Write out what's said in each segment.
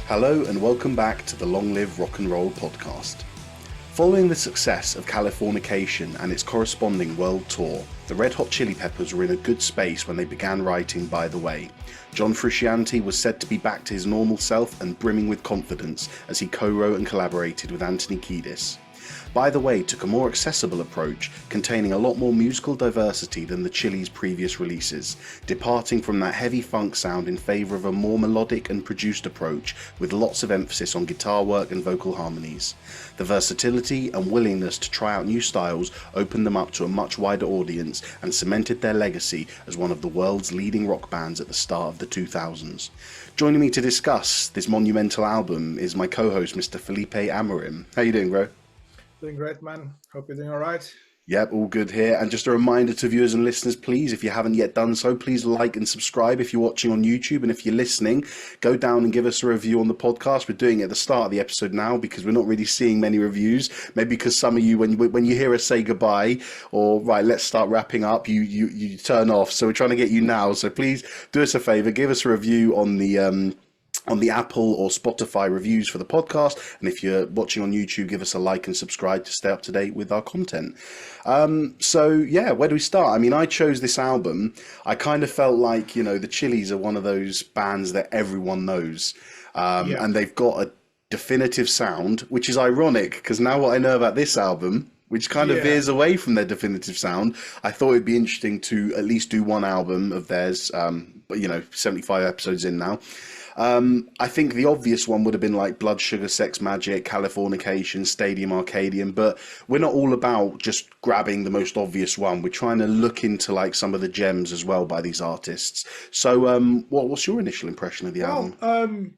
Hello and welcome back to the Long Live Rock and Roll podcast. Following the success of Californication and its corresponding world tour, the Red Hot Chili Peppers were in a good space when they began writing By the Way. John Frusciante was said to be back to his normal self and brimming with confidence as he co-wrote and collaborated with Anthony Kiedis. By the Way took a more accessible approach, containing a lot more musical diversity than the Chili's previous releases, departing from that heavy funk sound in favour of a more melodic and produced approach with lots of emphasis on guitar work and vocal harmonies. The versatility and willingness to try out new styles opened them up to a much wider audience and cemented their legacy as one of the world's leading rock bands at the start of the 2000s. Joining me to discuss this monumental album is my co-host Mr. Felipe Amorim. How you doing, bro? Doing great, man. Hope you're doing all right. Yep, all good here. And just a reminder to viewers and listeners, please, if you haven't yet done so, please like and subscribe if you're watching on YouTube. And if you're listening, go down and give us a review on the podcast. We're doing it at the start of the episode now because we're not really seeing many reviews. Maybe because some of you, when you hear us say goodbye or, right, let's start wrapping up, you turn off. So we're trying to get you now. So please do us a favor, give us a review on the Apple or Spotify reviews for the podcast. And if you're watching on YouTube, give us a like and subscribe to stay up to date with our content. So yeah, where do we start? I mean, I chose this album. I kind of felt like, the Chili's are one of those bands that everyone knows. And they've got a definitive sound, which is ironic because now what I know about this album, which kind of veers away from their definitive sound, I thought it'd be interesting to at least do one album of theirs, but 75 episodes in now. I think the obvious one would have been like Blood Sugar Sex Magic, Californication, Stadium Arcadium, but we're not all about just grabbing the most obvious one. We're trying to look into like some of the gems as well by these artists. So what's your initial impression of the album?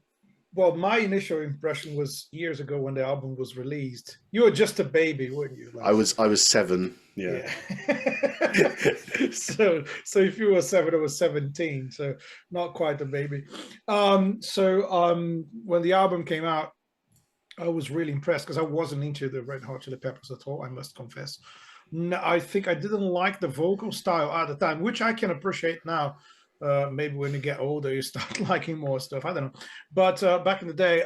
Well, my initial impression was years ago when the album was released. You were just a baby, weren't you? I was 7. Yeah. So if you were 7, I was 17. So not quite a baby. When the album came out, I was really impressed because I wasn't into the Red Hot Chili Peppers at all, I must confess. No, I think I didn't like the vocal style at the time, which I can appreciate now. Maybe when you get older, you start liking more stuff. I don't know. But back in the day,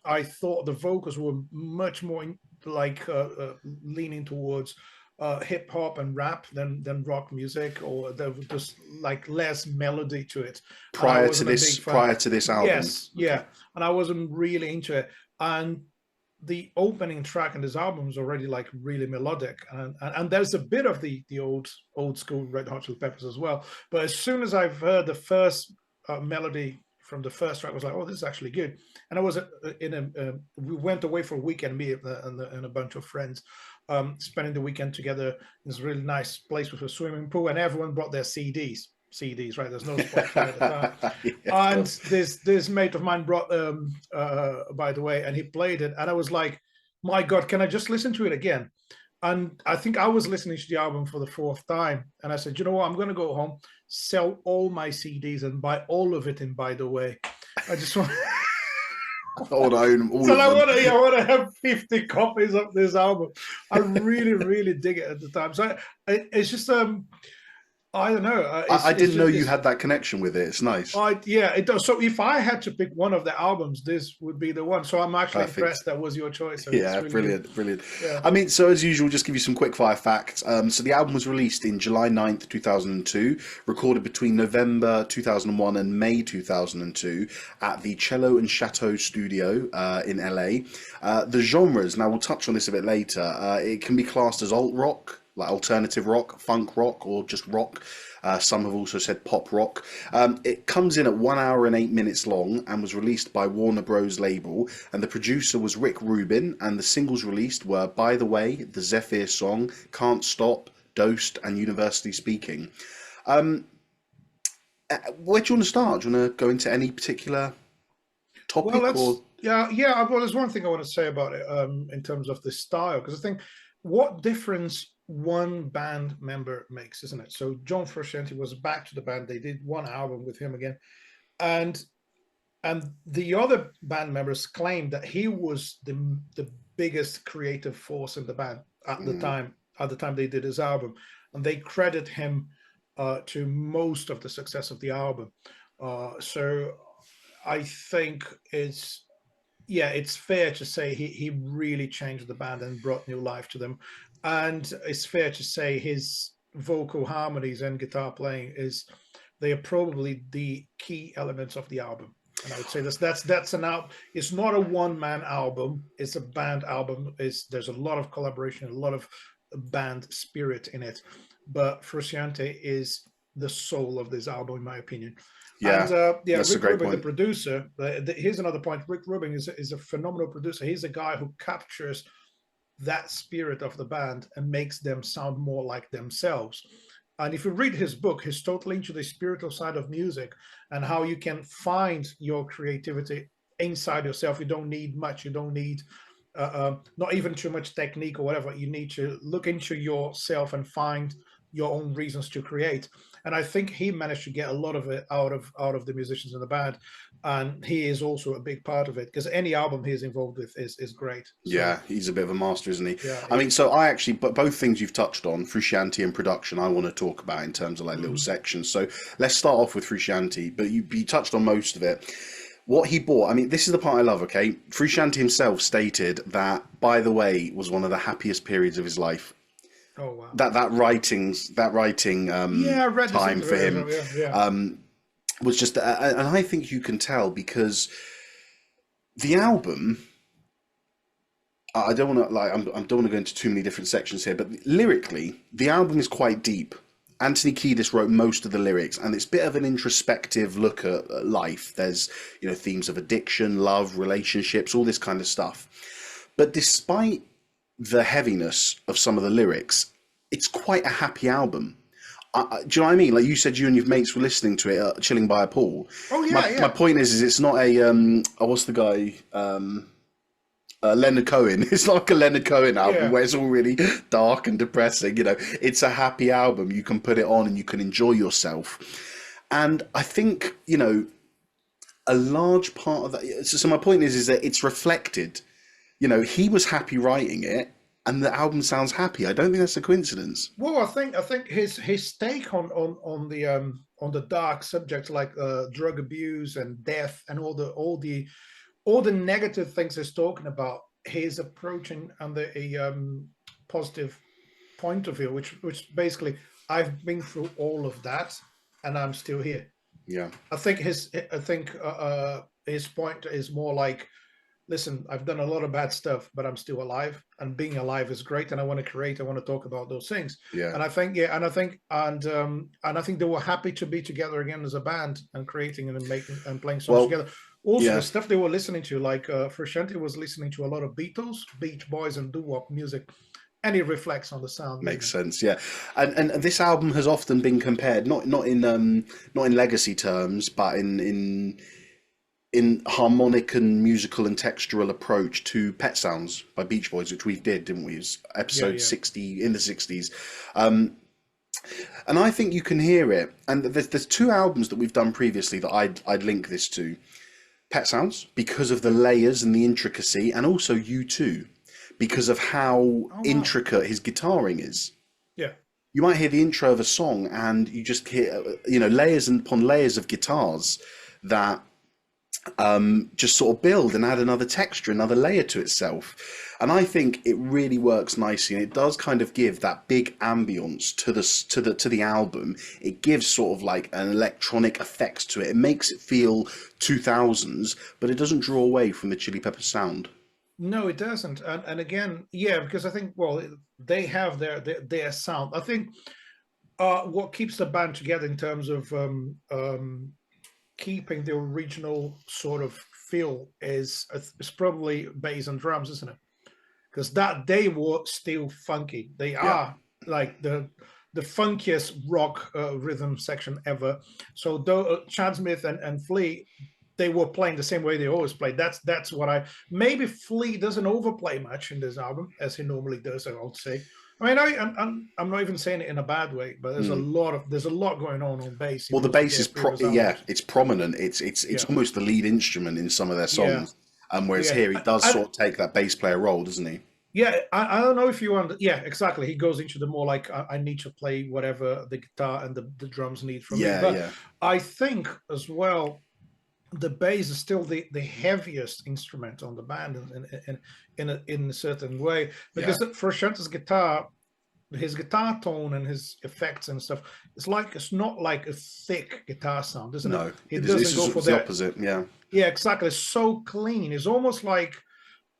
I thought the vocals were much more leaning towards hip hop and rap than rock music, or there was just like less melody to it. Prior to this album. Yes, yeah. And I wasn't really into it. And the opening track in this album is already like really melodic, and there's a bit of the old school Red Hot Chili Peppers as well. But as soon as I've heard the first melody from the first track, I was like, oh, this is actually good. And I was we went away for a weekend, me and a bunch of friends, spending the weekend together in this really nice place with a swimming pool, and everyone brought their CDs, right? There's no Spotify at the time. And this mate of mine brought By the Way, and he played it, and I was like, my God, can I just listen to it again? And I think I was listening to the album for the 4th time, and I said, you know what, I'm going to go home, sell all my CDs, and buy all of it in By the Way. I just want. I want to have 50 copies of this album. I really, really dig it at the time. So it's just I don't know. I didn't know you had that connection with it. It's nice. It does. So if I had to pick one of the albums, this would be the one. So I'm actually impressed that was your choice. So yeah, really brilliant. Yeah. I mean, so as usual, just give you some quick fire facts. So the album was released in July 9th, 2002, recorded between November 2001 and May 2002 at the Cello and Chateau studio in LA. The genres, now we'll touch on this a bit later, it can be classed as alt rock, like alternative rock, funk rock, or just rock. Some have also said pop rock. It comes in at 1 hour and 8 minutes long and was released by Warner Bros. Label. And the producer was Rick Rubin. And the singles released were By the Way, the Zephyr song, Can't Stop, Dosed, and University Speaking. Where do you want to start? Do you want to go into any particular topic? Well, there's one thing I want to say about it in terms of the style, because I think what difference one band member makes, isn't it? So John Frusciante was back to the band. They did one album with him again, and the other band members claimed that he was the biggest creative force in the band at the time. At the time they did his album, and they credit him to most of the success of the album. So I think it's fair to say he really changed the band and brought new life to them, and it's fair to say his vocal harmonies and guitar playing they are probably the key elements of the album. And I would say that's an album. It's not a one-man album. It's a band album. There's a lot of collaboration, a lot of band spirit in it. But Frusciante is the soul of this album, in my opinion. Yeah, And that's a Rick great Rubin, the point. producer. Here's another point. Rick Rubin is a phenomenal producer. He's a guy who captures that spirit of the band and makes them sound more like themselves. And if you read his book, he's totally into the spiritual side of music and how you can find your creativity inside yourself. You don't need much. You don't need not even too much technique or whatever. You need to look into yourself and find your own reasons to create. And I think he managed to get a lot of it out of the musicians in the band, and he is also a big part of it because any album he's involved with is great. So, Yeah, he's a bit of a master, isn't he? yeah, I mean, so I actually, but both things you've touched on, Frusciante and production, I want to talk about in terms of like little sections. So let's start off with Frusciante, but you touched on most of it. What he bought, I mean, this is the part I love, okay? Frusciante himself stated that, by the way, was one of the happiest periods of his life. oh wow, That writing yeah, I read this time for him interview. Yeah. was just, and I think you can tell because the album, I don't want to like I don't want to go into too many different sections here, but lyrically, the album is quite deep. Anthony Kiedis wrote most of the lyrics, and it's a bit of an introspective look at life. There's, themes of addiction, love, relationships, all this kind of stuff. But despite the heaviness of some of the lyrics, it's quite a happy album. Do you know what I mean? Like you said, you and your mates were listening to it, chilling by a pool. Oh yeah, My point is it's not a what's the guy? Leonard Cohen. It's like a Leonard Cohen album where it's all really dark and depressing. It's a happy album. You can put it on and you can enjoy yourself. And I think, a large part of that. So my point is that it's reflected. He was happy writing it, and the album sounds happy. I don't think that's a coincidence. Well, I think his take on the dark subjects like drug abuse and death and all the negative things he's talking about, he's approaching under a positive point of view, which basically I've been through all of that and I'm still here. Yeah, I think his point is more like, listen, I've done a lot of bad stuff, but I'm still alive, and being alive is great. And I want to create. I want to talk about those things. yeah. And I think, and I think they were happy to be together again as a band and creating and making and playing songs together. Also, the stuff they were listening to, like Frusciante was listening to a lot of Beatles, Beach Boys, and doo-wop music, and it reflects on the sound. Makes sense, yeah. And this album has often been compared, not in legacy terms, but in harmonic and musical and textural approach to Pet Sounds by Beach Boys, which we did, didn't we? It was episode 60 in the 60s. And I think you can hear it. And there's two albums that we've done previously that I'd link this to. Pet Sounds, because of the layers and the intricacy, and also U2, because of how intricate his guitaring is. Yeah. You might hear the intro of a song and you just hear, layers upon layers of guitars that just sort of build and add another texture, another layer to itself. And I think it really works nicely, and it does kind of give that big ambience to the album. It gives sort of like an electronic effect to it. It makes it feel 2000s, but it doesn't draw away from the Chili Peppers sound. No, it doesn't. And again, because I think, they have their sound. I think what keeps the band together in terms of keeping the original sort of feel is probably bass and drums, isn't it? Because that they were still funky. They are like the funkiest rock rhythm section ever. So though Chad Smith and Flea, they were playing the same way they always played. That's what maybe Flea doesn't overplay much in this album as he normally does, I would say. I mean, I'm not even saying it in a bad way, but there's a lot going on bass. Well, the bass is it's prominent. It's almost the lead instrument in some of their songs. Whereas here he does sort of take that bass player role, doesn't he? Yeah, I don't know if you want. Yeah, exactly. He goes into the more like I need to play whatever the guitar and the drums need from me. But I think as well, the bass is still the heaviest instrument on the band in a certain way, because Frusciante's guitar, his guitar tone and his effects and stuff, it's not like a thick guitar sound, isn't it? No, He it is. doesn't go for It's the that. opposite. Yeah. Yeah, exactly. It's so clean. It's almost like,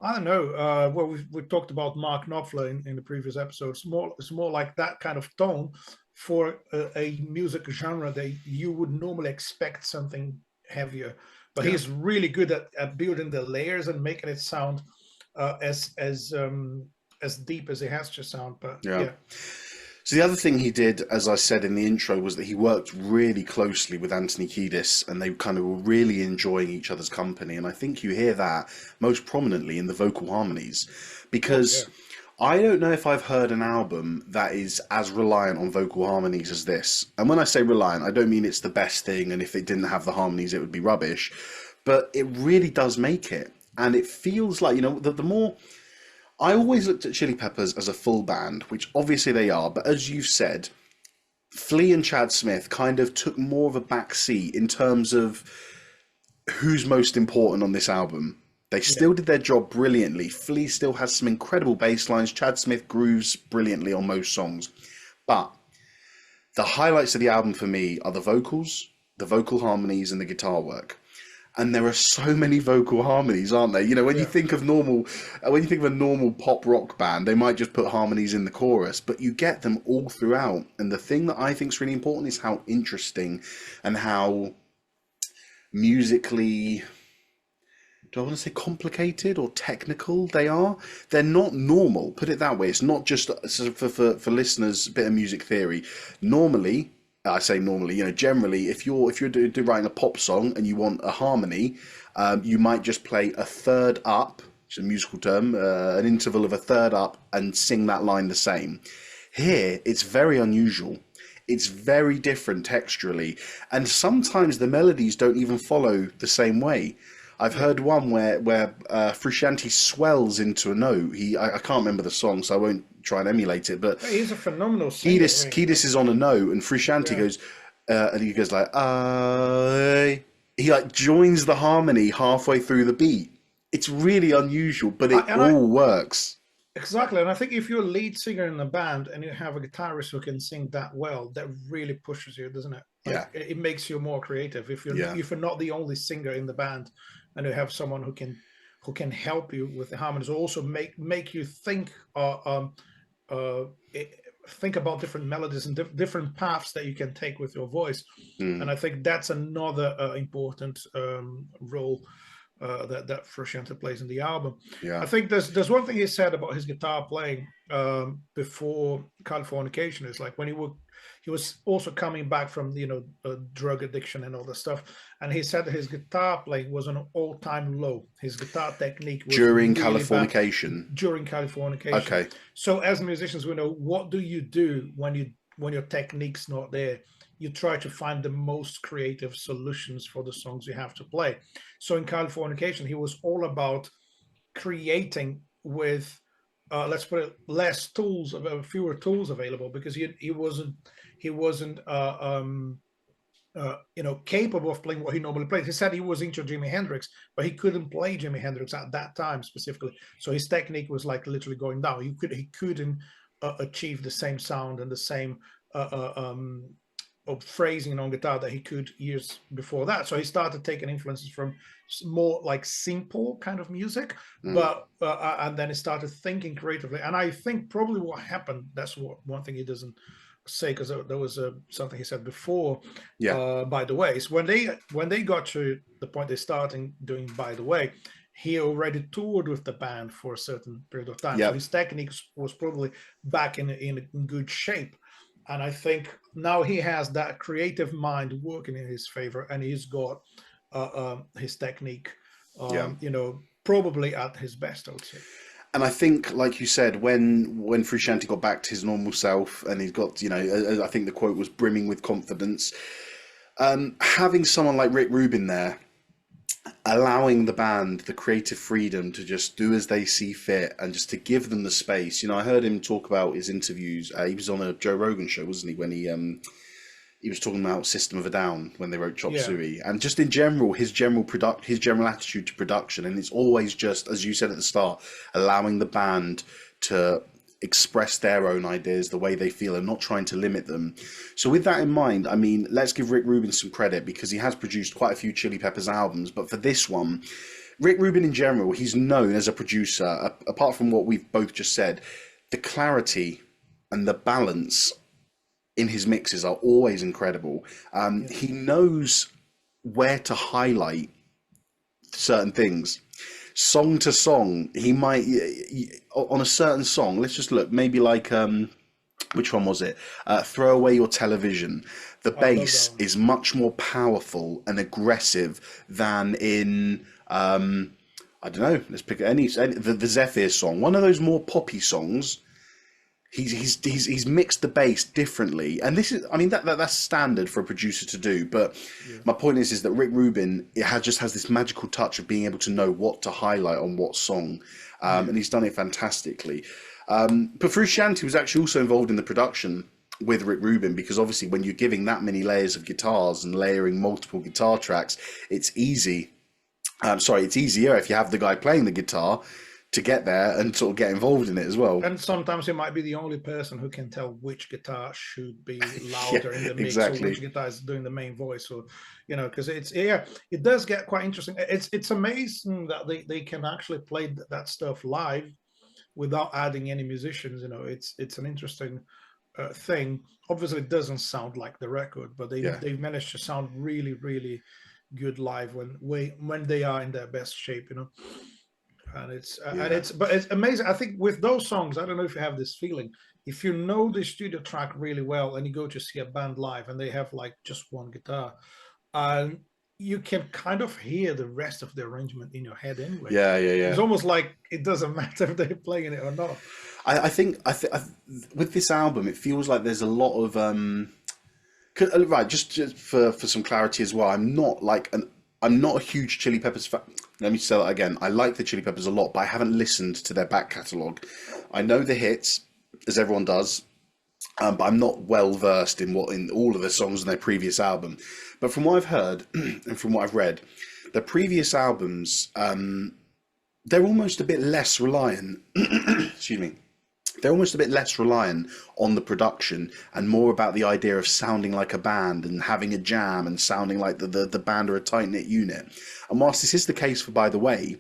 I don't know. Well, we talked about Mark Knopfler in the previous episode. It's more like that kind of tone for a music genre that you would normally expect something heavier. But he's really good at building the layers and making it sound as deep as it has to sound. But yeah. So the other thing he did, as I said in the intro, was that he worked really closely with Anthony Kiedis, and they kind of were really enjoying each other's company. And I think you hear that most prominently in the vocal harmonies, because I don't know if I've heard an album that is as reliant on vocal harmonies as this. And when I say reliant, I don't mean it's the best thing, and if it didn't have the harmonies, it would be rubbish. But it really does make it. And it feels like, you know, the more... I always looked at Chili Peppers as a full band, which obviously they are, but as you've said, Flea and Chad Smith kind of took more of a back seat in terms of who's most important on this album. They still did their job brilliantly. Flea still has some incredible bass lines. Chad Smith grooves brilliantly on most songs. But the highlights of the album for me are the vocals, the vocal harmonies, and the guitar work. And there are so many vocal harmonies, aren't there? You know, when you think of a normal pop rock band, they might just put harmonies in the chorus, but you get them all throughout. And the thing that I think is really important is how interesting and how musically, do I want to say complicated or technical they are? They're not normal, put it that way. It's not just, for listeners, a bit of music theory. Normally, I say normally, you know, generally, if you're writing a pop song and you want a harmony, you might just play a third up, which is a musical term, an interval of a third up, and sing that line the same. Here, it's very unusual. It's very different texturally, and sometimes the melodies don't even follow the same way. I've heard one where Frusciante swells into a note. I can't remember the song, so I won't try and emulate it. But he's a phenomenal singer. Kiedis is on a note, and Frusciante goes, and he goes like, "I." He like joins the harmony halfway through the beat. It's really unusual, but it all works. Exactly, and I think if you're a lead singer in a band and you have a guitarist who can sing that well, that really pushes you, doesn't it? Like, it makes you more creative. If you're not the only singer in the band, and you have someone who can help you with the harmonies, also make you think think about different melodies and different paths that you can take with your voice. And I think that's another important role that Frusciante plays in the album. I think there's one thing he said about his guitar playing before Californication. Is like when he was also coming back from drug addiction and all that stuff, and he said that his guitar playing was an all-time low. His guitar technique was during really Californication. bad during Californication. Okay. So as musicians, we know, what do you do when your technique's not there? You try to find the most creative solutions for the songs you have to play. So in Californication, he was all about creating with, let's put it, less tools, fewer tools available, because he wasn't capable of playing what he normally plays. He said he was into Jimi Hendrix, but he couldn't play Jimi Hendrix at that time specifically. So his technique was like literally going down. He couldn't achieve the same sound and the same of phrasing on guitar that he could years before that. So he started taking influences from more like simple kind of music, but and then he started thinking creatively. And I think probably what happened, that's one thing he doesn't say, because there was something he said before, By the Way. So when they got to the point they started doing By the Way, he already toured with the band for a certain period of time. So his technique was probably back in good shape. And I think now he has that creative mind working in his favor, and he's got his technique, probably at his best, I would say. And I think, like you said, when Frusciante got back to his normal self, and he's got, I think the quote was brimming with confidence, having someone like Rick Rubin there, allowing the band the creative freedom to just do as they see fit and just to give them the space. I heard him talk about his interviews. He was on a Joe Rogan show, wasn't he, when he was talking about System of a Down when they wrote Chop Yeah, Suey, and just in general, his general attitude to production, and it's always just, as you said at the start, allowing the band to express their own ideas the way they feel and not trying to limit them. So with that in mind, I mean, let's give Rick Rubin some credit because he has produced quite a few Chili Peppers albums, but for this one, Rick Rubin in general, he's known as a producer, apart from what we've both just said, the clarity and the balance in his mixes are always incredible. yeah. He knows where to highlight certain things. Song to song, he might, on a certain song, let's just look, maybe like, which one was it? Throw Away Your Television. The I love that bass one. is much more powerful and aggressive than in, I don't know, let's pick the Zephyr song. One of those more poppy songs. He's mixed the bass differently, and this is, I mean, that's standard for a producer to do. But Yeah, my point is that Rick Rubin just has this magical touch of being able to know what to highlight on what song, yeah, and he's done it fantastically. But Frusciante was actually also involved in the production with Rick Rubin because obviously when you're giving that many layers of guitars and layering multiple guitar tracks, it's easy. It's easier if you have the guy playing the guitar to get there and sort of get involved in it as well. and sometimes he might be the only person who can tell which guitar should be Yeah, louder in the mix or exactly. which guitar is doing the main voice, or because it's, yeah, it does get quite interesting. It's amazing that they can actually play that stuff live without adding any musicians. It's an interesting thing. Obviously, it doesn't sound like the record, but Yeah, they've managed to sound really, really good live when they are in their best shape. And yeah, it's amazing. I think with those songs, I don't know if you have this feeling. If you know the studio track really well, and you go to see a band live, and they have like just one guitar, and you can kind of hear the rest of the arrangement in your head anyway. yeah, yeah, It's yeah. almost like it doesn't matter if they're playing it or not. I think with this album, it feels like there's a lot of right. Just for some clarity as well, I'm not a huge Chili Peppers fan. Let me say that again. I like the Chili Peppers a lot, but I haven't listened to their back catalogue. I know the hits, as everyone does, but I'm not well versed in all of the songs on their previous album. But from what I've heard and from what I've read, the previous albums, they're almost a bit less reliant. Excuse me. They're almost a bit less reliant on the production and more about the idea of sounding like a band and having a jam and sounding like the band are a tight-knit unit. And whilst this is the case for By the Way,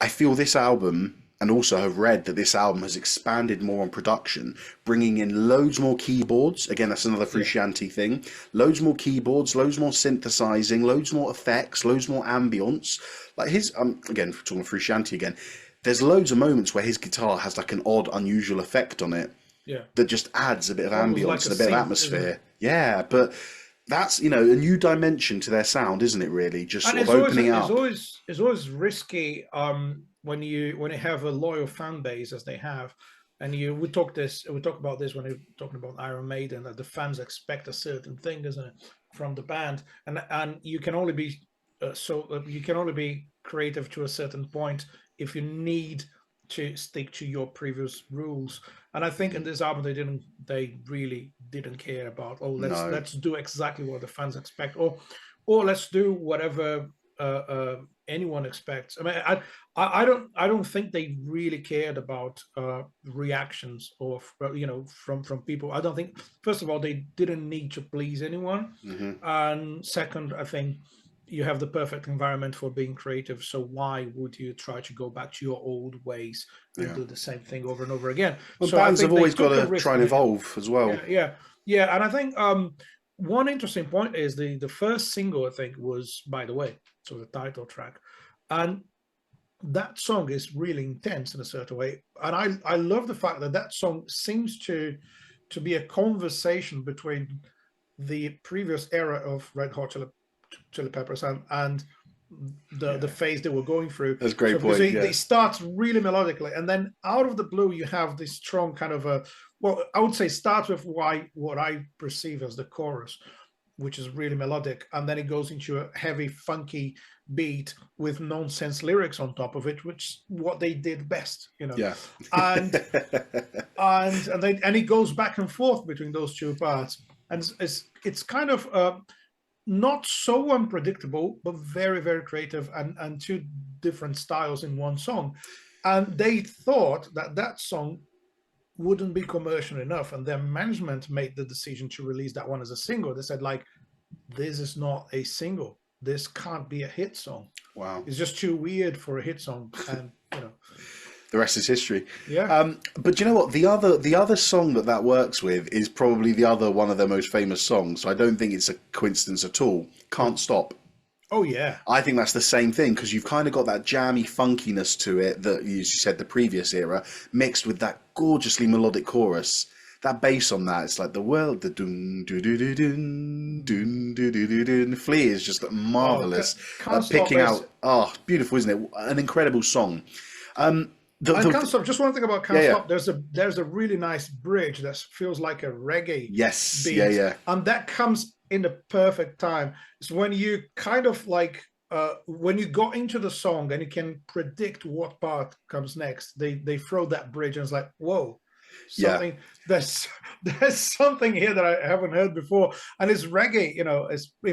I feel this album, and also have read that this album has expanded more on production, bringing in loads more keyboards. Again, that's another Frusciante thing. Loads more keyboards, loads more synthesizing, loads more effects, loads more ambience. Like again, talking Frusciante again, there's loads of moments where his guitar has like an odd, unusual effect on it Yeah, that just adds a bit of almost like ambience a and a bit of synth, isn't it? atmosphere. Yeah, but that's, a new dimension to their sound, isn't it, really? Just And sort of opening up. it's always risky when you have a loyal fan base as they have, and we talk about this when we're talking about Iron Maiden, that the fans expect a certain thing, isn't it, from the band, and you can only be you can only be creative to a certain point if you need to stick to your previous rules. And I think in this album they really didn't care about, oh, No. let's do exactly what the fans expect, or let's do whatever anyone expects. I mean, I don't think they really cared about reactions or from people. I don't think, first of all, they didn't need to please anyone, Hmm. and second, I think you have the perfect environment for being creative. So why would you try to go back to your old ways and Yeah. do the same thing over and over again? Well, So I bands have think they always got took a to risk try and there. evolve as well. Yeah, yeah, yeah. And I think one interesting point is the first single, I think, was By the Way, so the title track, and that song is really intense in a certain way. And I love the fact that that song seems to be a conversation between the previous era of Red Hot Chili Peppers and the Yeah. phase they were going through. That's a great So because point. they Yeah. start really melodically, and then out of the blue you have this strong kind of a, well, I would say starts with what I perceive as the chorus, which is really melodic, and then it goes into a heavy, funky beat with nonsense lyrics on top of it, which is what they did best, Yeah. and and it goes back and forth between those two parts. and it's kind of not so unpredictable, but very, very creative, and two different styles in one song. And they thought that that song wouldn't be commercial enough, and their management made the decision to release that one as a single. They said, like, this is not a single. This can't be a hit song. Wow. It's just too weird for a hit song. And, you know. The rest is history. Yeah. But you know what? The other song that works with is probably the other one of their most famous songs. So I don't think it's a coincidence at all. Can't Stop. Oh, yeah. I think that's the same thing, because you've kind of got that jammy funkiness to it that, as you said, the previous era, mixed with that gorgeously melodic chorus. That bass on that, it's like the world, the dun doo doo doo dun dun doo doo doo dun. Flea is just marvelous. Can't picking Stop out, beautiful, isn't it? An incredible song. Can't Stop. Just one thing about Can't Stop. There's a really nice bridge that feels like a reggae. Yes. Beat, yeah. And that comes in the perfect time. It's when you kind of like when you go into the song and you can predict what part comes next. They throw that bridge and it's like, whoa, something. There's something here that I haven't heard before, and it's reggae. You know,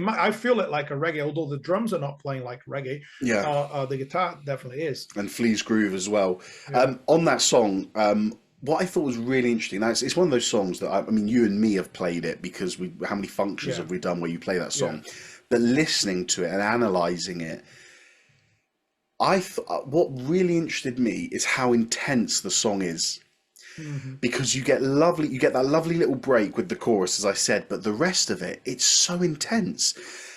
I feel it like a reggae, although the drums are not playing like reggae. Yeah, the guitar definitely is, and Flea's groove as well. Yeah. On that song, what I thought was really interesting. Now, it's one of those songs that I mean, you and me have played it because how many functions have we done where you play that song? Yeah. But listening to it and analysing it, what really interested me is how intense the song is. Mm-hmm. Because you get that lovely little break with the chorus, as I said, but the rest of it, it's so intense.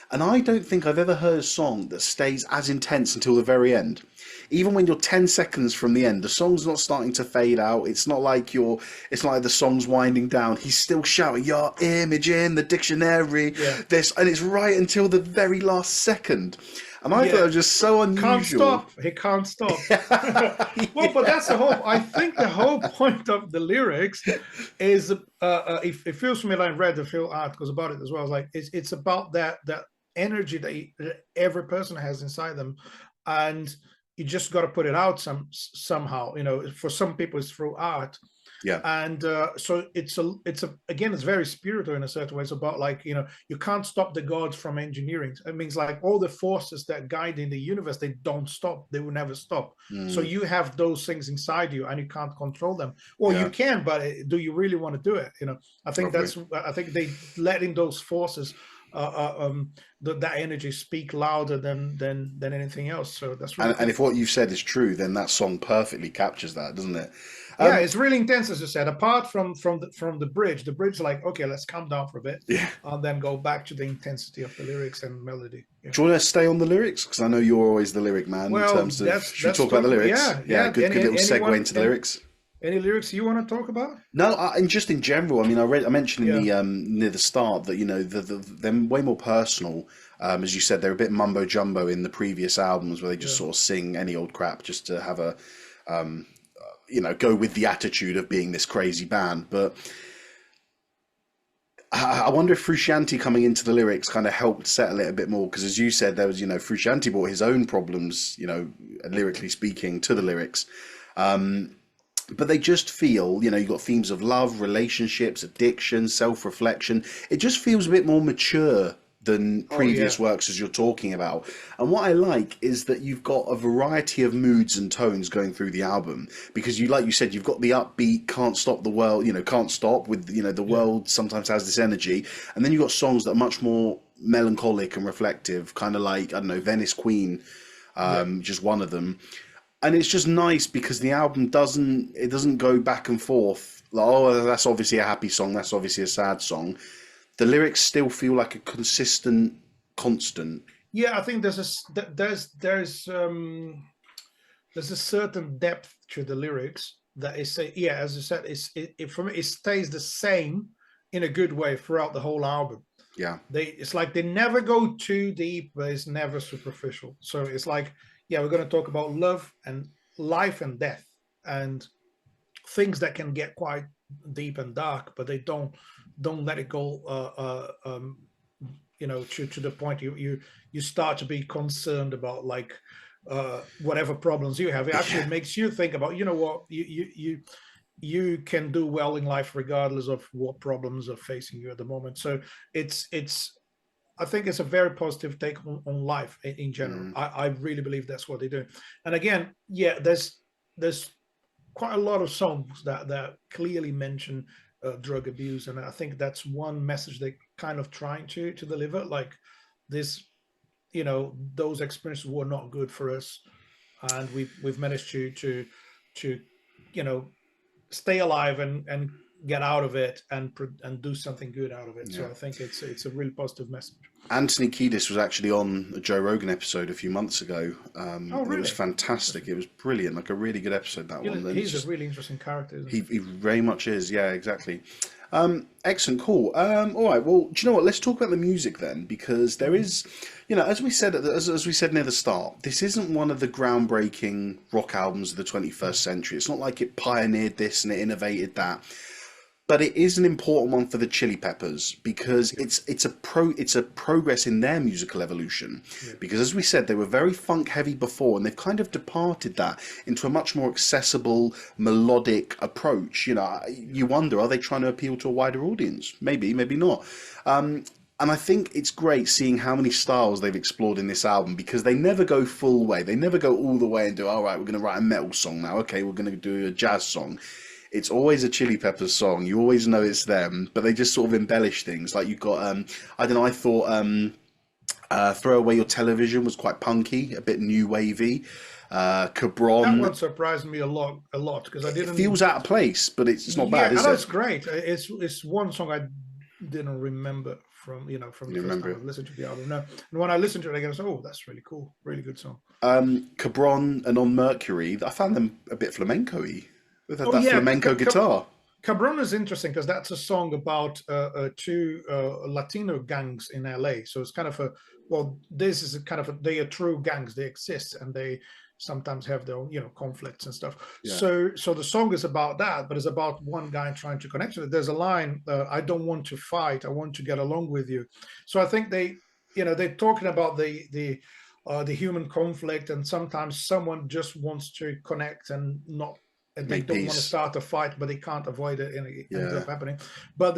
And I don't think I've ever heard a song that stays as intense until the very end. Even when you're 10 seconds from the end, the song's not starting to fade out. It's not like the song's winding down. He's still shouting, "Your image in the dictionary." Yeah. And it's right until the very last second. And I thought it was just so unusual. He can't stop. Well, but that's I think the whole point of the lyrics is, it feels to me like I read a few articles about it as well. It's about that energy that every person has inside them, and you just got to put it out somehow. You know, for some people it's through art. Yeah. And so it's very spiritual in a certain way. It's about, like, you know, you can't stop the gods from engineering. It means like all the forces that guide in the universe, they don't stop. They will never stop. So you have those things inside you and you can't control them. Or you can, but do you really want to do it? You know, I think they letting those forces, that energy speak louder than anything else. So that's really and if what you've said is true, then that song perfectly captures that, doesn't it? Yeah, it's really intense, as you said. Apart from the bridge, like, okay, let's calm down for a bit, and then go back to the intensity of the lyrics and melody. Yeah. Do you want to stay on the lyrics? Because I know you're always the lyric man. Well, in terms of, should we talk about the lyrics? Yeah. Good little segue into the lyrics. Any lyrics you want to talk about? No, and just in general. I mean, I mentioned in the near the start that, you know, they're way more personal. As you said, they're a bit mumbo jumbo in the previous albums, where they just sort of sing any old crap just to have a you know, go with the attitude of being this crazy band. But I wonder if Frusciante coming into the lyrics kind of helped settle it a bit more, because, as you said, there was, you know, Frusciante brought his own problems, you know, lyrically speaking, to the lyrics. But they just feel, you know, you've got themes of love, relationships, addiction, self-reflection. It just feels a bit more mature than previous works, as you're talking about. And what I like is that you've got a variety of moods and tones going through the album, because like you said, you've got the upbeat, can't stop the world, you know, can't stop with, you know, the world sometimes has this energy. And then you've got songs that are much more melancholic and reflective, kind of like, I don't know, Venice Queen, just one of them. And it's just nice because the album doesn't go back and forth. Like, oh, that's obviously a happy song, that's obviously a sad song. The lyrics still feel like a consistent constant. Yeah, I think there's a certain depth to the lyrics that is, as you said, for me it stays the same in a good way throughout the whole album. Yeah, it's like they never go too deep, but it's never superficial. So it's like, we're going to talk about love and life and death and things that can get quite deep and dark, but they don't let it go to the point you start to be concerned about, like, whatever problems you have. It actually makes you think about, you know what, you can do well in life regardless of what problems are facing you at the moment. So it's I think it's a very positive take on life in general. I really believe that's what they do. And again, yeah, there's quite a lot of songs that clearly mention drug abuse, and I think that's one message they kind of trying to deliver. Like this, those experiences were not good for us, and we've managed to stay alive and get out of it and do something good out of it. Yeah. So I think it's a really positive message. Anthony Kiedis was actually on a Joe Rogan episode a few months ago. Oh, really? It was fantastic. It was brilliant, like a really good episode, that one. He's just a really interesting character, isn't he? He very much is, yeah, exactly. Excellent, cool. All right, well, do you know what? Let's talk about the music then, because there is, as we said as we said near the start, this isn't one of the groundbreaking rock albums of the 21st century. It's not like it pioneered this and it innovated that. But it is an important one for the Chili Peppers because it's a progress in their musical evolution. Yeah. Because as we said, they were very funk heavy before, and they've kind of departed that into a much more accessible, melodic approach. You wonder, are they trying to appeal to a wider audience? Maybe, maybe not. And I think it's great seeing how many styles they've explored in this album, because they never go full way. They never go all the way and do, all right, we're going to write a metal song now. Okay, we're going to do a jazz song. It's always a Chili Peppers song. You always know it's them, but they just sort of embellish things. Like you've got, I don't know, I thought Throw Away Your Television was quite punky, a bit new wavy. Cabron. That one surprised me a lot because I didn't. It feels out of place, but it's not bad, is it? It's great. It's one song I didn't remember from the first time I listened to the album. No, and when I listened to it again, I said, "Oh, that's really cool, really good song." Cabron and On Mercury, I found them a bit flamenco-y. With that flamenco guitar. Cabron is interesting because that's a song about two Latino gangs in LA. So it's kind of this is they are true gangs. They exist and they sometimes have their own, conflicts and stuff. Yeah. So the song is about that, but it's about one guy trying to connect with it. There's a line, I don't want to fight, I want to get along with you. So I think they're talking about the human conflict, and sometimes someone just wants to connect and not. And they don't want to start a fight, but they can't avoid it, and it ends up happening. But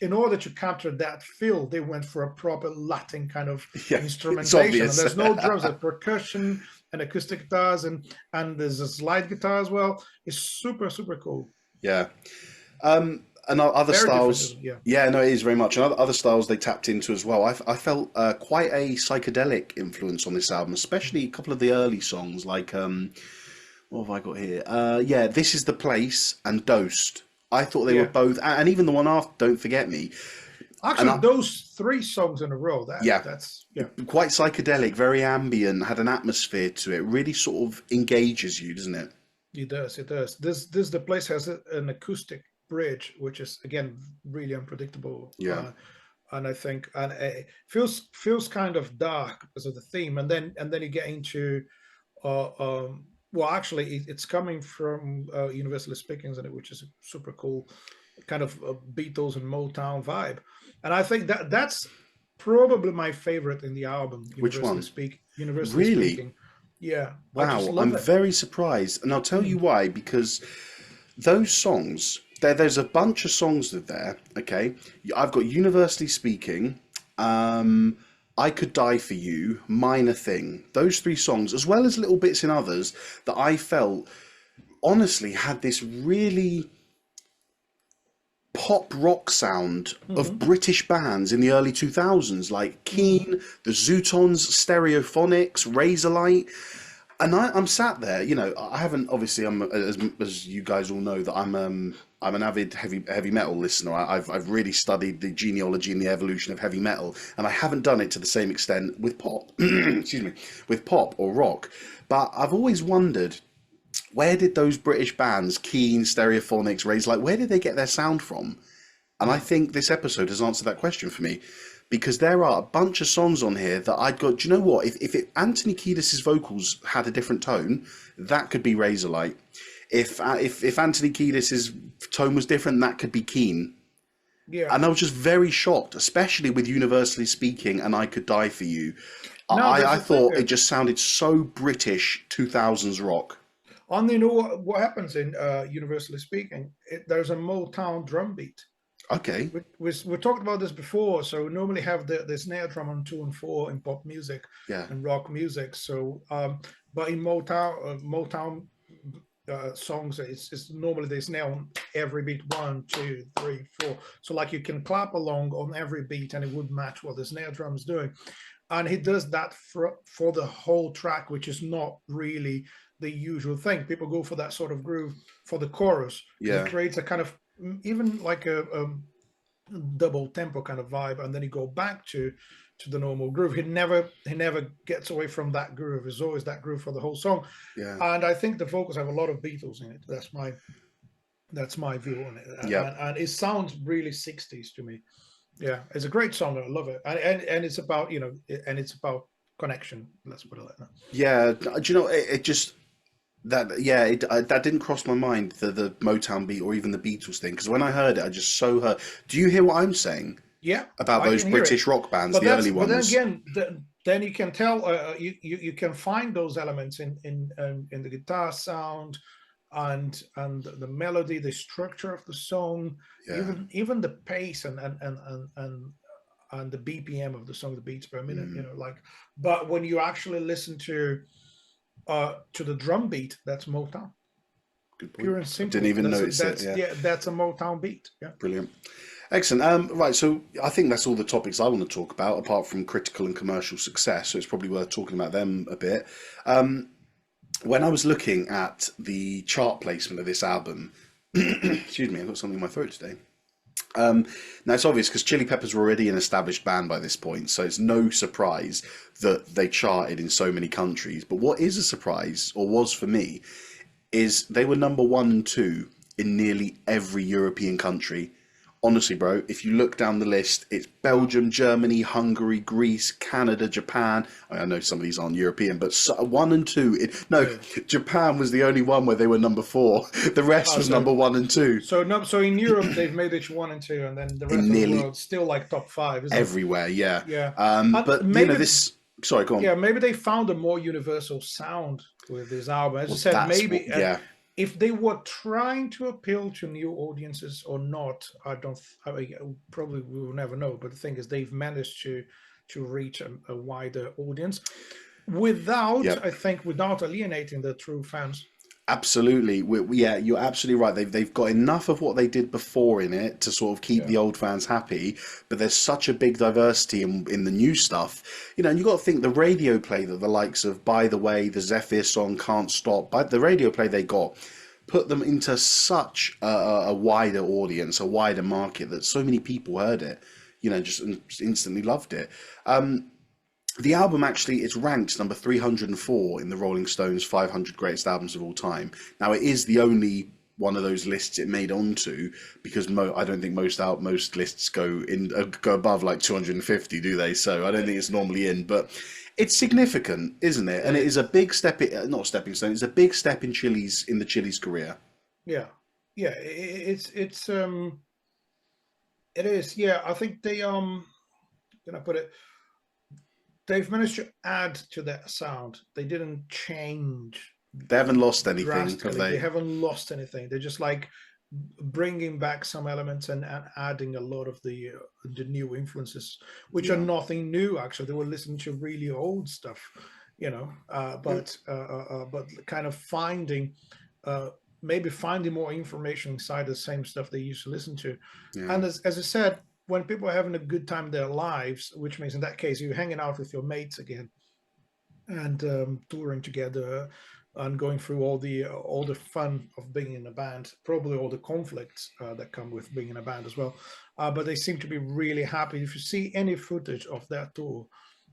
in order to capture that feel, they went for a proper Latin kind of instrumentation. And there's no drums, there's percussion and acoustic guitars, and there's a slide guitar as well. It's super, super cool. Yeah. And other very styles, no, it is very much. And other styles they tapped into as well. I felt quite a psychedelic influence on this album, especially a couple of the early songs, like. What have I got here? This Is the Place and Dosed. I thought they were both, and even the one after, Don't Forget Me. Actually, those three songs in a row, that's quite psychedelic, very ambient, had an atmosphere to it. Really sort of engages you, doesn't it? It does. This The Place has an acoustic bridge, which is again really unpredictable. Yeah. And I think it feels kind of dark because of the theme, and then you get into well, actually, it's coming from Universally Speaking, which is a super cool kind of Beatles and Motown vibe. And I think that's probably my favorite in the album. Which one? Universally Speaking. Yeah. Wow, I'm very surprised. And I'll tell you why, because those songs, there's a bunch of songs there, okay? I've got Universally Speaking, I Could Die For You, Minor Thing. Those three songs, as well as little bits in others that I felt, honestly, had this really pop rock sound of British bands in the early 2000s, like Keane, the Zootons, Stereophonics, Razorlight. And I'm sat there, I haven't, obviously, I'm as you guys all know, that I'm an avid heavy metal listener. I've really studied the genealogy and the evolution of heavy metal, and I haven't done it to the same extent with pop. Excuse me, with pop or rock. But I've always wondered, where did those British bands, Keane, Stereophonics, Razorlight, where did they get their sound from? And I think this episode has answered that question for me. Because there are a bunch of songs on here that I'd go, do you know what? If Anthony Kiedis' vocals had a different tone, that could be Razorlight. If Anthony Kiedis' tone was different, that could be Keane. Yeah. And I was just very shocked, especially with Universally Speaking and I Could Die For You. I thought it just sounded so British 2000s rock. And you know what happens in universally speaking? There's a Motown drum beat. Okay. We talked about this before. So we normally have the snare drum on 2 and 4 in pop music Yeah. and rock music. So, but in Motown songs, it's normally the snare on every beat, 1, 2, 3, 4. So like you can clap along on every beat, and it would match what the snare drum is doing. And he does that for the whole track, which is not really the usual thing. People go for that sort of groove for the chorus. Yeah. It creates a kind of, even like a double tempo kind of vibe, and then you go back to the normal groove. He never gets away from that groove. It's always that groove for the whole song. Yeah. And I think the vocals have a lot of Beatles in it. That's my view on it. Yeah. And it sounds really 60s to me. Yeah, it's a great song. I love it. And it's about, and it's about connection. Let's put it like that. Yeah. Do you know, it just, that didn't cross my mind, the Motown beat or even the Beatles thing, because when I heard it, I just so heard. Do you hear what I'm saying? Yeah, about those British rock bands, the early ones. But then again, then you can tell you can find those elements in the guitar sound and the melody, the structure of the song, even the pace and the BPM of the song, the beats per minute. But when you actually listen to the drum beat, that's Motown. Good point. Pure and simple. Didn't even notice it. Yeah, that's a Motown beat. Yeah, brilliant. Excellent. Right, so I think that's all the topics I want to talk about, apart from critical and commercial success. So it's probably worth talking about them a bit. When I was looking at the chart placement of this album, excuse me, I've got something in my throat today. Now it's obvious because Chili Peppers were already an established band by this point, so it's no surprise that they charted in so many countries. But what is a surprise, or was for me, is they were number 1 and 2 in nearly every European country. Honestly, bro, if you look down the list, it's Belgium, Germany, Hungary, Greece, Canada, Japan. I know some of these aren't European, but 1 and 2. Japan was the only one where they were number 4. The rest was number 1 and 2. So in Europe, they've made it 1 and 2, and then the rest of the world still like top 5. Isn't everywhere, it? Yeah. But maybe this. Sorry, go on. Yeah, maybe they found a more universal sound with this album. As I said, maybe. If they were trying to appeal to new audiences or not, probably we will never know. But the thing is, they've managed to reach a wider audience without alienating the true fans. Absolutely. You're absolutely right. They've got enough of what they did before in it to sort of keep the old fans happy, but there's such a big diversity in the new stuff. And you've got to think the radio play that the likes of By the Way, the Zephyr song, Can't Stop, but the radio play they got put them into such a wider audience, a wider market, that so many people heard it, just instantly loved it. The album actually is ranked number 304 in the Rolling Stones 500 Greatest Albums of All Time. Now, it is the only one of those lists it made onto, because I don't think most lists go above like 250, do they? So I don't think it's normally in, but it's significant, isn't it? And it is a big step, not stepping stone, it's a big step in the Chili's career. Yeah. It is. Yeah, I think they can I put it? They've managed to add to that sound. They didn't change. They haven't lost anything, have they? They haven't lost anything. They're just like bringing back some elements and adding a lot of the new influences, which are nothing new. Actually, they were listening to really old stuff, but kind of finding more information inside the same stuff they used to listen to. Yeah. And as I said, when people are having a good time in their lives, which means in that case you're hanging out with your mates again and touring together and going through all the fun of being in a band, probably all the conflicts that come with being in a band as well. But they seem to be really happy. If you see any footage of that tour,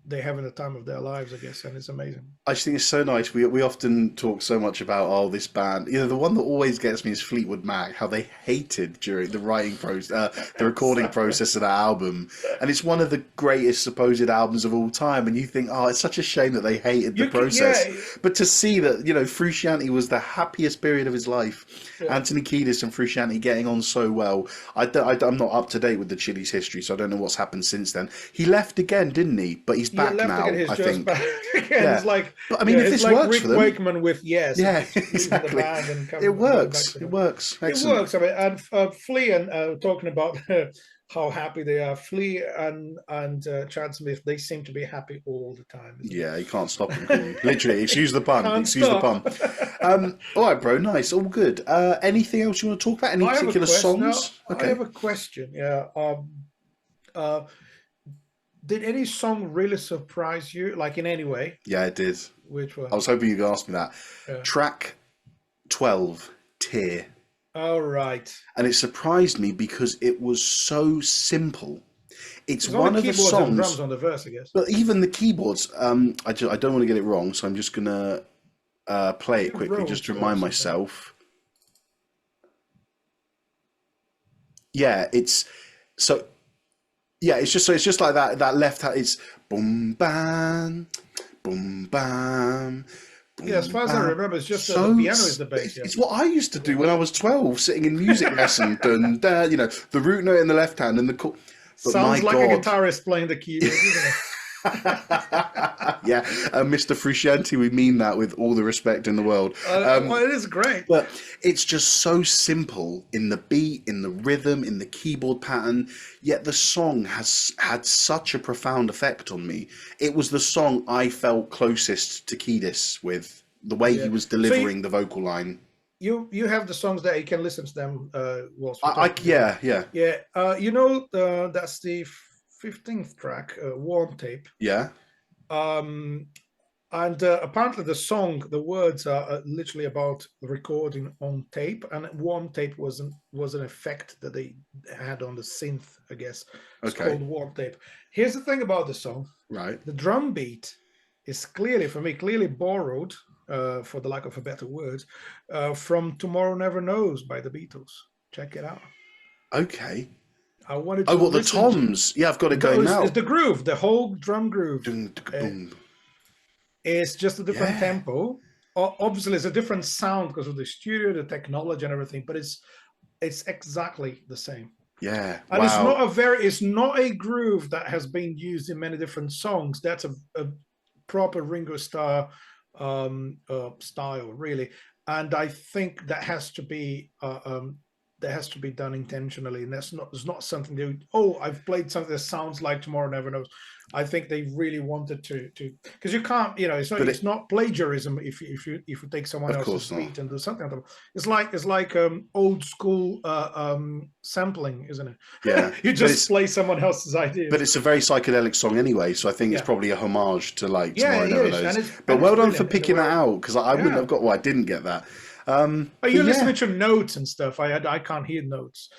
they're having the time of their lives, I guess, and it's amazing. I just think it's so nice. We often talk so much about this band. The one that always gets me is Fleetwood Mac. How they hated during the writing process, the recording process of that album, and it's one of the greatest supposed albums of all time. And you think, it's such a shame that they hated the process. But to see that, Frusciante was the happiest period of his life. Yeah. Anthony Kiedis and Frusciante getting on so well. I'm not up to date with the Chili's history, so I don't know what's happened since then. He left again, didn't he? But he's is back left now, to get his I just think. back again. Yeah. It's like, But I mean, if it's this like works Rick for them, Wakeman with Yes. yeah, Just leaving exactly. the band and It going back works. to It them. works. It Excellent. works. I mean, and Flea and talking about how happy they are. Flea and Chad Smith, they seem to be happy all the time. Yeah, you can't stop them, can you? Literally, excuse the pun. Can't Excuse the stop. pun. All right, bro. Nice. All good. Anything else you want to talk about? Any I have a particular question. songs? No, I have a question. Yeah. Uh, did any song really surprise you, like in any way? Yeah, it did. Which one? I was hoping you could ask me that. Yeah. Track 12, Tear. All right. And it surprised me because it was so simple. It's There's one only of the keyboards and drums songs, on the verse, I guess. but even the keyboards, I don't want to get it wrong, so I'm just going to play it quickly just to remind myself. Yeah, it's just like that left hand. It's boom bam, boom bam. Yeah, as far as I remember, it's just the piano is the bass. Yeah. It's what I used to do when I was 12, sitting in music lesson. Dun, dun, the root note in the left hand and the chord. Sounds like a guitarist playing the keyboard, isn't it? Yeah, Mr. Frusciante, we mean that with all the respect in the world. Well, it is great. But it's just so simple in the beat, in the rhythm, in the keyboard pattern, yet the song has had such a profound effect on me. It was the song I felt closest to Kiedis with, the way he was delivering the vocal line. You have the songs that you can listen to them whilst yeah. That's the 15th track, Warm Tape. Yeah. And apparently the song, the words are literally about recording on tape, and Warm Tape was an effect that they had on the synth, I guess. It's called Warm Tape. Here's the thing about the song. Right. The drum beat is clearly borrowed, for the lack of a better word, from Tomorrow Never Knows by the Beatles. Check it out. Okay. I wanted to the toms. Yeah, I've got it going now. It's the groove, the whole drum groove. It's just a different tempo. Obviously, it's a different sound because of the studio, the technology, and everything. But it's exactly the same. Yeah, and it's not a groove that has been used in many different songs. That's a proper Ringo Starr style, really. And I think that has to be done intentionally, and it's not something I've played something that sounds like Tomorrow Never Knows. I think they really wanted to because you can't, it's not plagiarism if you take someone else's beat and do something like that. It's like old school sampling, isn't it? Yeah. You just play someone else's idea. But it's a very psychedelic song anyway, so I think it's probably a homage to Tomorrow Never Knows. But well done for picking that out, because I wouldn't have got. Well, I didn't get that. You're listening to notes and stuff. I can't hear notes.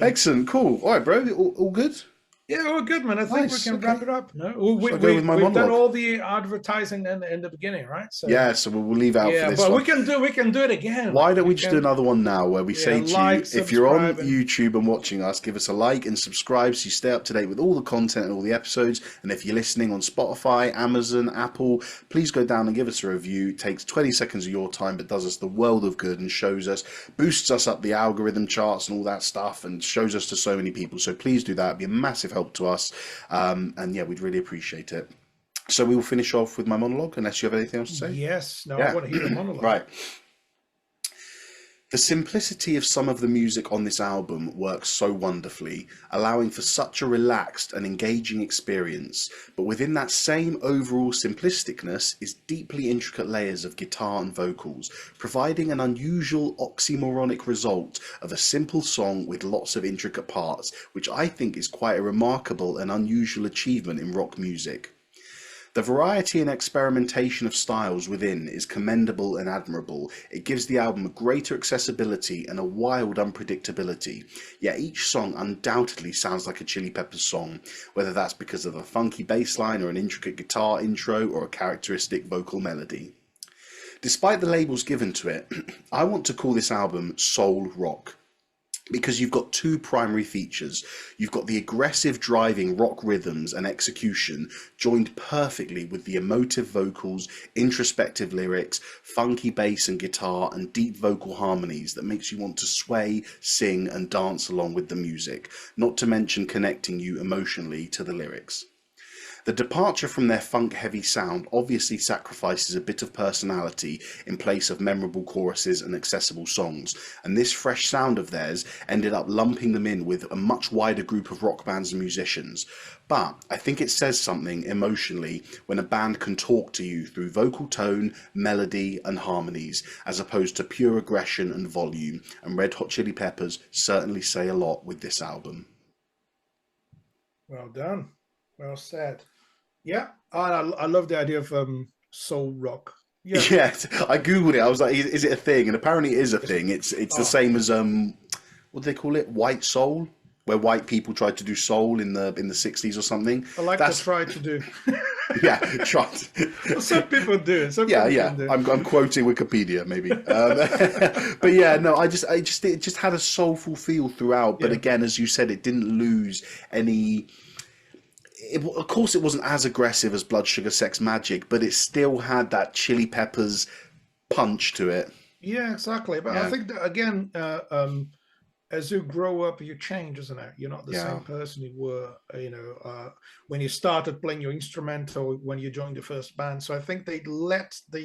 Excellent, cool. All right, bro. All good? Yeah, all good, man. I think we can wrap it up. No, we've done all the advertising in the beginning, right? So we'll leave out for this but one. we can do it again. Why don't we just do another one now where we say to you, if you're on YouTube and watching us, give us a like and subscribe so you stay up to date with all the content and all the episodes. And if you're listening on Spotify, Amazon, Apple, please go down and give us a review. It takes 20 seconds of your time, but does us the world of good and boosts us up the algorithm charts and all that stuff, and shows us to so many people. So please do that. It'd be a massive help to us. And yeah, we'd really appreciate it. So we will finish off with my monologue, unless you have anything else to say. Yes. No, I want to hear the monologue. Right. The simplicity of some of the music on this album works so wonderfully, allowing for such a relaxed and engaging experience, but within that same overall simplisticness is deeply intricate layers of guitar and vocals, providing an unusual oxymoronic result of a simple song with lots of intricate parts, which I think is quite a remarkable and unusual achievement in rock music. The variety and experimentation of styles within is commendable and admirable. It gives the album a greater accessibility and a wild unpredictability, yet each song undoubtedly sounds like a Chili Peppers song, whether that's because of a funky bass line or an intricate guitar intro or a characteristic vocal melody. Despite the labels given to it, I want to call this album soul rock. because you've got two primary features. You've got the aggressive driving rock rhythms and execution joined perfectly with the emotive vocals, introspective lyrics, funky bass and guitar, and deep vocal harmonies that makes you want to sway, sing and dance along with the music, not to mention connecting you emotionally to the lyrics. The departure from their funk-heavy sound obviously sacrifices a bit of personality in place of memorable choruses and accessible songs, and this fresh sound of theirs ended up lumping them in with a much wider group of rock bands and musicians. But I think it says something emotionally when a band can talk to you through vocal tone, melody and harmonies, as opposed to pure aggression and volume, and Red Hot Chili Peppers certainly say a lot with this album. Well done. Well said. Yeah, I love the idea of soul rock. Yeah, Yeah, I googled it. I was like, "Is it a thing?" And apparently, it is a thing. It's the same as what do they call it? White soul, where white people tried to do soul in the '60s or something. I like to try to do. Yeah, tried. Well, some people do. Some Yeah, people yeah. can do. I'm quoting Wikipedia, maybe. But yeah, no, it just had a soulful feel throughout. But Yeah. again, as you said, it didn't lose any. Of course, it wasn't as aggressive as Blood Sugar Sex Magic, but it still had that Chili Peppers punch to it. Yeah, exactly. But I Yeah. think that, again, as you grow up, you change, isn't it? You're not the Yeah. same person you were, when you started playing your instrument or when you joined the first band. So I think they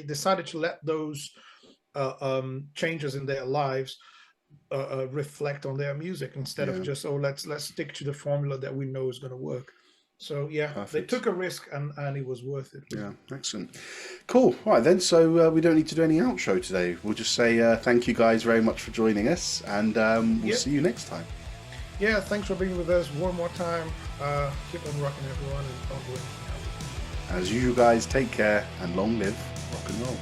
decided to let those changes in their lives reflect on their music instead of Yeah. just, oh, let's stick to the formula that we know is going to work. So yeah, Perfect. they took a risk and it was worth it. Yeah, excellent. Cool. All right then, so we don't need to do any outro today. We'll just say thank you guys very much for joining us, and we'll Yep. see you next time. Yeah, thanks for being with us one more time. Keep on rocking, everyone, and don't do anything else. As usual, guys, take care and long live rock and roll.